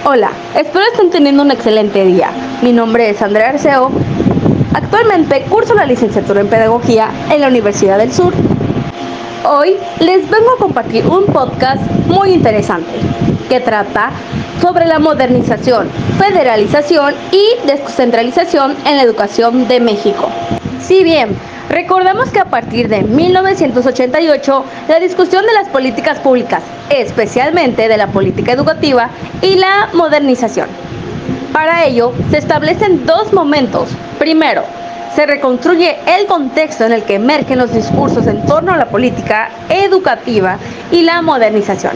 Hola, espero estén teniendo un excelente día. Mi nombre es Andrea Arceo. Actualmente curso la licenciatura en Pedagogía en la Universidad del Sur. Hoy les vengo a compartir un podcast muy interesante que trata sobre la modernización, federalización y descentralización en la educación de México. Si bien recordamos que a partir de 1988 la discusión de las políticas públicas, especialmente de la política educativa y la modernización. Para ello se establecen dos momentos. Primero, se reconstruye el contexto en el que emergen los discursos en torno a la política educativa y la modernización.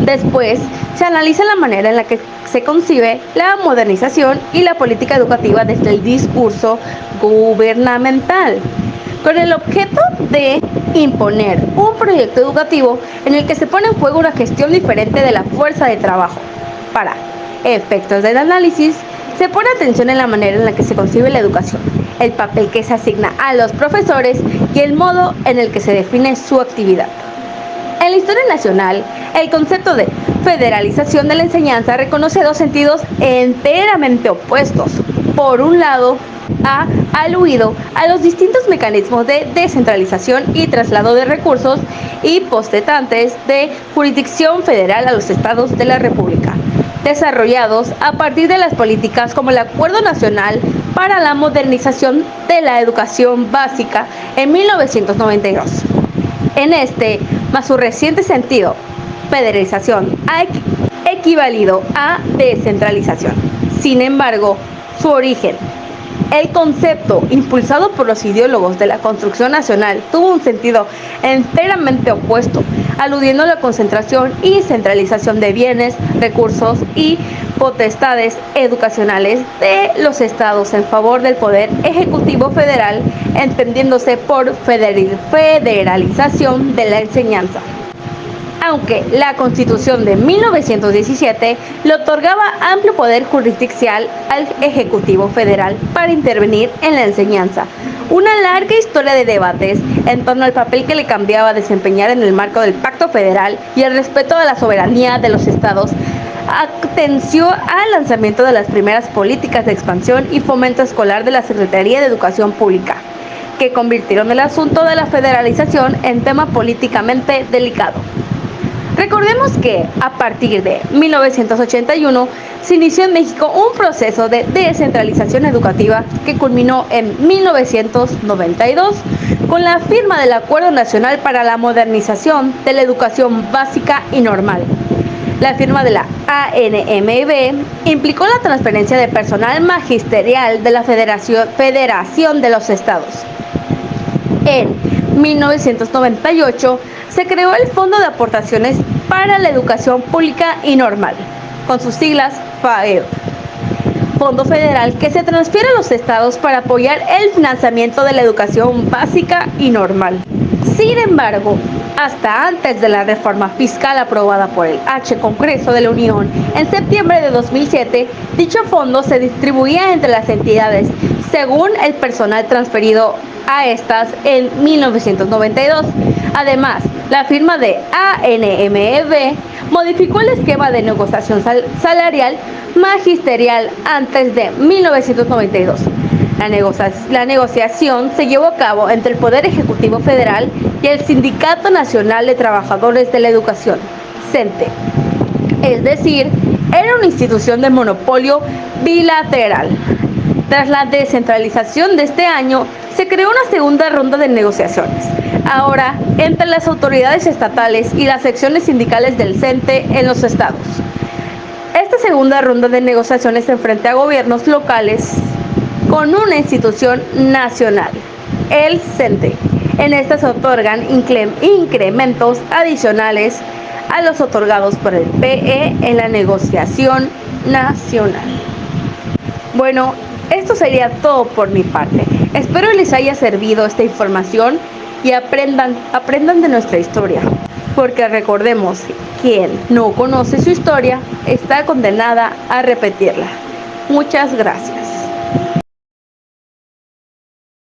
Después, se analiza la manera en la que se concibe la modernización y la política educativa desde el discurso gubernamental, con el objeto de imponer un proyecto educativo en el que se pone en juego una gestión diferente de la fuerza de trabajo. Para efectos del análisis, se pone atención en la manera en la que se concibe la educación, el papel que se asigna a los profesores y el modo en el que se define su actividad. En la historia nacional, el concepto de federalización de la enseñanza reconoce dos sentidos enteramente opuestos. Por un lado, ha aludido a los distintos mecanismos de descentralización y traslado de recursos y postetantes de jurisdicción federal a los estados de la República, desarrollados a partir de las políticas como el Acuerdo Nacional para la Modernización de la Educación Básica en 1992. En este, más su reciente sentido, federalización ha equivalido a descentralización. Sin embargo, su origen, el concepto impulsado por los ideólogos de la construcción nacional, tuvo un sentido enteramente opuesto, aludiendo a la concentración y centralización de bienes, recursos y potestades educacionales de los estados en favor del poder ejecutivo federal, entendiéndose por federalización de la enseñanza. Aunque la Constitución de 1917 le otorgaba amplio poder jurisdiccional al Ejecutivo Federal para intervenir en la enseñanza, una larga historia de debates en torno al papel que le cambiaba a desempeñar en el marco del Pacto Federal y el respeto a la soberanía de los estados atenció al lanzamiento de las primeras políticas de expansión y fomento escolar de la Secretaría de Educación Pública, que convirtieron el asunto de la federalización en tema políticamente delicado. Recordemos que a partir de 1981 se inició en México un proceso de descentralización educativa que culminó en 1992 con la firma del Acuerdo Nacional para la Modernización de la Educación Básica y Normal. La firma de la ANMB implicó la transferencia de personal magisterial de la Federación de los Estados. En 1998 se creó el Fondo de Aportaciones para la Educación Pública y Normal, con sus siglas FAEP, Fondo Federal que se transfiere a los estados para apoyar el financiamiento de la educación básica y normal. Sin embargo, hasta antes de la reforma fiscal aprobada por el Congreso de la Unión en septiembre de 2007, dicho fondo se distribuía entre las entidades según el personal transferido a estas en 1992. Además, la firma de ANMB modificó el esquema de negociación salarial magisterial antes de 1992. La negociación se llevó a cabo entre el Poder Ejecutivo Federal y el Sindicato Nacional de Trabajadores de la Educación, CENTE. Es decir, era una institución de monopolio bilateral. Tras la descentralización de este año, se creó una segunda ronda de negociaciones, ahora entre las autoridades estatales y las secciones sindicales del CENTE en los estados. Esta segunda ronda de negociaciones se enfrenta a gobiernos locales con una institución nacional, el CENTE. En esta se otorgan incrementos adicionales a los otorgados por el PE en la negociación nacional. Bueno, esto sería todo por mi parte. Espero les haya servido esta información y aprendan de nuestra historia, porque recordemos, quien no conoce su historia está condenada a repetirla. Muchas gracias.